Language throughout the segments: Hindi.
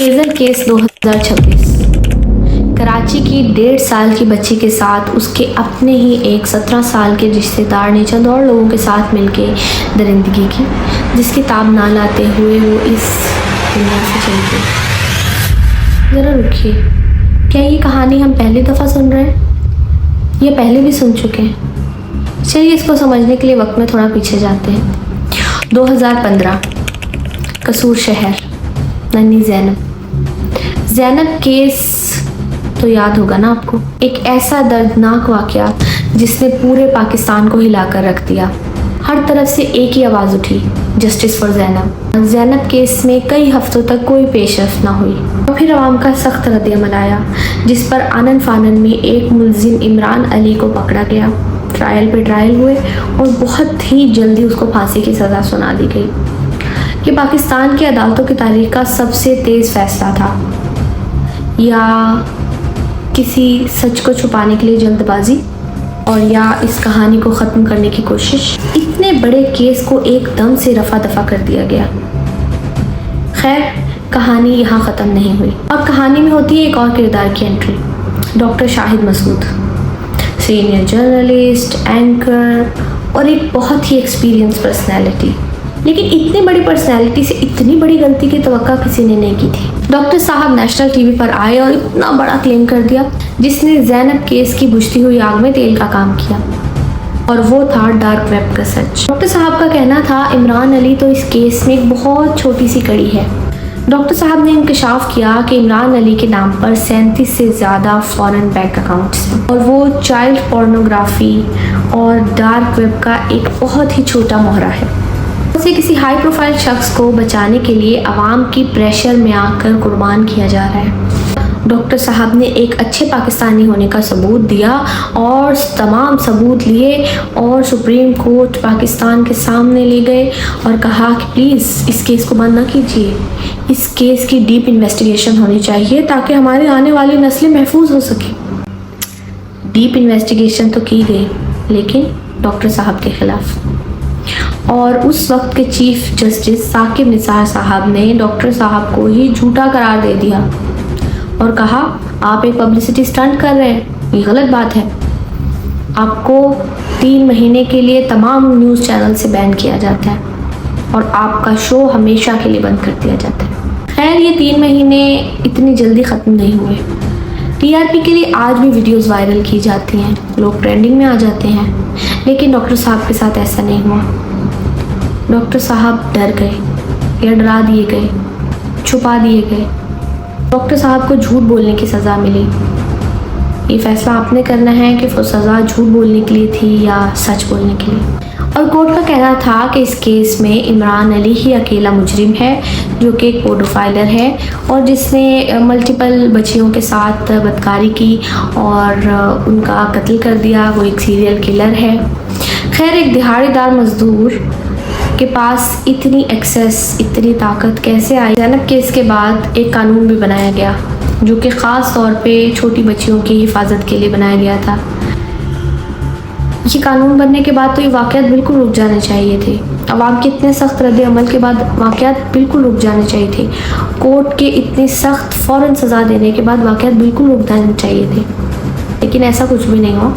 Hazel case 2026। कराची की 1.5 साल की बच्ची के साथ उसके अपने ही एक 17 साल के रिश्तेदार ने चंद और लोगों के साथ मिलकर दरिंदगी की, जिसकी ताब ना लाते हुए वो इस दुनिया से चली गई। ज़रा रुकिए, क्या ये कहानी हम पहली दफ़ा सुन रहे हैं या पहले भी सुन चुके हैं? चलिए इसको समझने के लिए वक्त में थोड़ा पीछे जाते हैं। 2015, कसूर शहर, नन्ही ज़ैनब केस तो याद होगा ना आपको। एक ऐसा दर्दनाक वाक़या जिसने पूरे पाकिस्तान को हिलाकर रख दिया। हर तरफ से एक ही आवाज़ उठी, जस्टिस फॉर ज़ैनब केस में कई हफ्तों तक कोई पेशरफ ना हुई और फिर आवाम का सख्त रद्द-ए-अमल आया, जिस पर आनन फानन में एक मुल्ज़िम इमरान अली को पकड़ा गया। ट्रायल पे ट्रायल हुए और बहुत ही जल्दी उसको फांसी की सज़ा सुना दी गई। ये पाकिस्तान की अदालतों की तारीख का सबसे तेज़ फैसला था, या किसी सच को छुपाने के लिए जल्दबाजी, और या इस कहानी को ख़त्म करने की कोशिश। इतने बड़े केस को एकदम से रफा दफा कर दिया गया। खैर, कहानी यहाँ ख़त्म नहीं हुई और कहानी में होती है एक और किरदार की entry. Doctor Shahid Masood, senior journalist, anchor और एक बहुत ही एक्सपीरियंस पर्सनैलिटी। लेकिन इतनी बड़ी पर्सनैलिटी से इतनी बड़ी गलती की तवक्का किसी ने नहीं की थी। डॉक्टर साहब नेशनल टीवी पर आए और इतना बड़ा क्लेम कर दिया, जिसने ज़ैनब केस की बुझती हुई आग में तेल का काम किया, और वो था डार्क वेब का सच। डॉक्टर साहब का कहना था इमरान अली तो इस केस में एक बहुत छोटी सी कड़ी है। डॉक्टर साहब ने इंकशाफ किया कि इमरान अली के नाम पर 37 से ज़्यादा फॉरेन बैंक अकाउंट्स हैं और वो चाइल्ड पोर्नोग्राफी और डार्क वेब का एक बहुत ही छोटा मोहरा है। उसे किसी हाई प्रोफाइल शख्स को बचाने के लिए आवाम की प्रेशर में आकर कुर्बान किया जा रहा है। डॉक्टर साहब ने एक अच्छे पाकिस्तानी होने का सबूत दिया और तमाम सबूत लिए और सुप्रीम कोर्ट पाकिस्तान के सामने ले गए और कहा कि प्लीज़ इस केस को बंद ना कीजिए, इस केस की डीप इन्वेस्टिगेशन होनी चाहिए ताकि हमारी आने वाली नस्लें महफूज हो सकें। डीप इन्वेस्टिगेशन तो की गई, लेकिन डॉक्टर साहब के ख़िलाफ़। और उस वक्त के चीफ जस्टिस साकिब निसार साहब ने डॉक्टर साहब को ही झूठा करार दे दिया और कहा आप एक पब्लिसिटी स्टंट कर रहे हैं, ये गलत बात है। आपको 3 महीने के लिए तमाम न्यूज़ चैनल से बैन किया जाता है और आपका शो हमेशा के लिए बंद कर दिया जाता है। खैर, ये 3 महीने इतनी जल्दी ख़त्म नहीं हुए। टीआरपी के लिए आज भी वीडियोस वायरल की जाती हैं, लोग ट्रेंडिंग में आ जाते हैं, लेकिन डॉक्टर साहब के साथ ऐसा नहीं हुआ। डॉक्टर साहब डर गए या डरा दिए गए, छुपा दिए गए। डॉक्टर साहब को झूठ बोलने की सज़ा मिली। ये फैसला आपने करना है कि वो सज़ा झूठ बोलने के लिए थी या सच बोलने के लिए। और कोर्ट का कहना था कि इस केस में इमरान अली ही अकेला मुजरिम है, जो कि एक पोडोफाइलर है और जिसने मल्टीपल बच्चियों के साथ बदकारी की और उनका कत्ल कर दिया। वो एक सीरियल किलर है। खैर, एक दिहाड़ीदार मजदूर के पास इतनी एक्सेस, इतनी ताकत कैसे आई? ज़ैनब केस के बाद एक कानून भी बनाया गया, जो कि ख़ास तौर पे छोटी बच्चियों की हिफाजत के लिए बनाया गया था। ये कानून बनने के बाद तो ये वाक़यात बिल्कुल रुक जाने चाहिए थे। अवाम के इतने सख्त रद्द अमल के बाद वाक़यात बिल्कुल रुक जाने चाहिए थे। कोर्ट के इतनी सख्त फ़ौरन सज़ा देने के बाद वाक़यात बिल्कुल रुक जाने चाहिए थे, लेकिन ऐसा कुछ भी नहीं हुआ।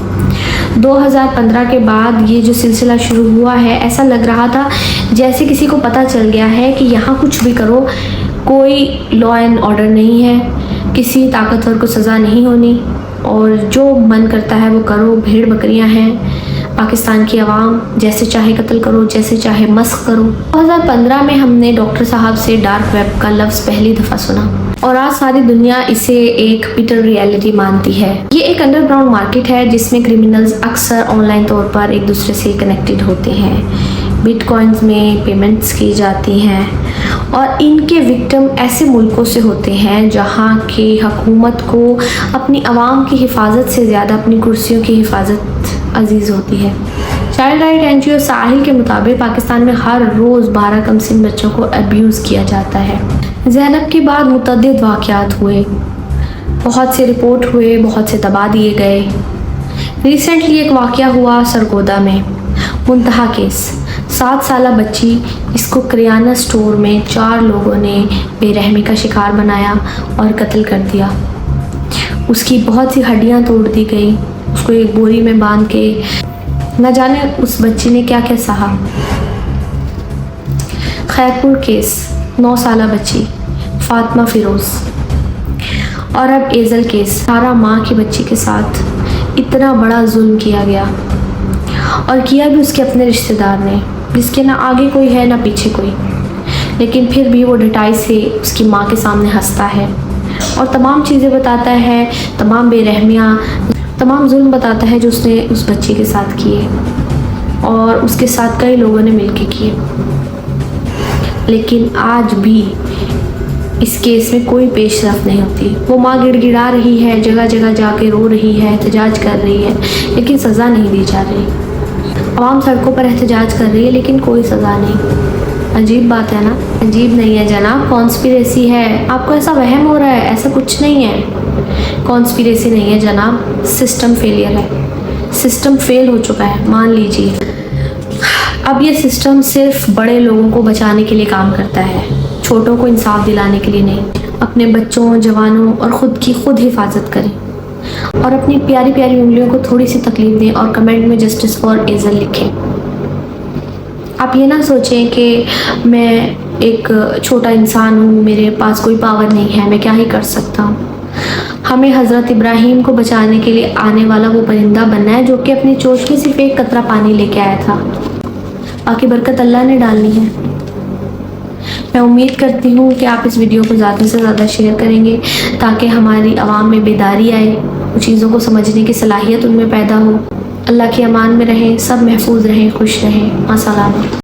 2015 के बाद ये जो सिलसिला शुरू हुआ है, ऐसा लग रहा था जैसे किसी को पता चल गया है कि यहाँ कुछ भी करो, कोई लॉ एंड ऑर्डर नहीं है, किसी ताकतवर को सज़ा नहीं होनी और जो मन करता है वो करो। भेड़ बकरियां हैं, पाकिस्तान की आवाम जैसे चाहे कत्ल करो, जैसे चाहे मस्ख करो। 2015 में हमने डॉक्टर साहब से डार्क वेब का लफ्ज़ पहली दफ़ा सुना और आज सारी दुनिया इसे एक बिटर रियलिटी मानती है। ये एक अंडरग्राउंड मार्केट है जिसमें क्रिमिनल्स अक्सर ऑनलाइन तौर पर एक दूसरे से कनेक्टेड होते हैं। बिटकॉइंस में पेमेंट्स की जाती हैं और इनके विक्टिम ऐसे मुल्कों से होते हैं जहां की हुकूमत को अपनी आवाम की हिफाजत से ज़्यादा अपनी कुर्सियों की हिफाजत अजीज़ होती है। चाइल्ड राइट एनजीओ साहिल के मुताबिक पाकिस्तान में हर रोज़ 12 कमसिन बच्चों को अब्यूज़ किया जाता है। ज़ैनब के बाद मुतअद्दिद वाक़यात हुए, बहुत से रिपोर्ट हुए, बहुत से दबा दिए गए। रिसेंटली एक वाक़या हुआ सरगोदा में, मुंतहा केस। 7 साला बच्ची, इसको किराना स्टोर में 4 लोगों ने बेरहमी का शिकार बनाया और कत्ल कर दिया। उसकी बहुत सी हड्डियां तोड़ दी गई, उसको एक बोरी में बांध के। न जाने उस बच्ची ने क्या क्या सहा। खैरपुर केस, 9 साला बच्ची फातिमा फिरोज़। और अब एज़ल केस, 18 माह की बच्ची के साथ इतना बड़ा जुल्म किया गया, और किया भी उसके अपने रिश्तेदार ने, जिसके ना आगे कोई है ना पीछे कोई, लेकिन फिर भी वो ढटाई से उसकी माँ के सामने हंसता है और तमाम चीज़ें बताता है, तमाम बेरहमियाँ, तमाम जुल्म बताता है जो उसने उस बच्ची के साथ किए और उसके साथ कई लोगों ने मिलके किए। लेकिन आज भी इस केस में कोई पेशरफ नहीं होती। वो माँ गिड़गिड़ा रही है, जगह जगह जाके रो रही है, एहतजाज कर रही है, लेकिन सज़ा नहीं दी जा रही। आवाम सड़कों पर एहतजाज कर रही है, लेकिन कोई सज़ा नहीं। अजीब बात है ना? अजीब नहीं है जनाब, कॉन्स्पिरेसी है। आपको ऐसा वहम हो रहा है, ऐसा कुछ नहीं है। कॉन्स्पिरेसी नहीं है जनाब, सिस्टम फेलियर है। सिस्टम फेल हो चुका है, मान लीजिए। अब ये सिस्टम सिर्फ बड़े लोगों को बचाने के लिए काम करता है, छोटों को इंसाफ दिलाने के लिए नहीं। अपने बच्चों, जवानों और ख़ुद की खुद हिफाजत करें और अपनी प्यारी प्यारी उंगलियों को थोड़ी सी तकलीफ दें और कमेंट में जस्टिस फॉर एज़ल लिखें। आप ये ना सोचें कि मैं एक छोटा इंसान हूँ, मेरे पास कोई पावर नहीं है, मैं क्या ही कर सकता हूँ। हमें हज़रत इब्राहीम को बचाने के लिए आने वाला वो परिंदा बनना है जो कि अपनी चोंच में सिर्फ एक कतरा पानी लेके आया था। बाकी बरकत अल्लाह ने डालनी है। मैं उम्मीद करती हूँ कि आप इस वीडियो को ज़्यादा से ज़्यादा शेयर करेंगे ताकि हमारी आवाम में बेदारी आए, चीज़ों को समझने की सलाहियत उनमें पैदा हो। अल्लाह की अमान में रहें, सब महफूज रहें, खुश रहें। अस्सलाम।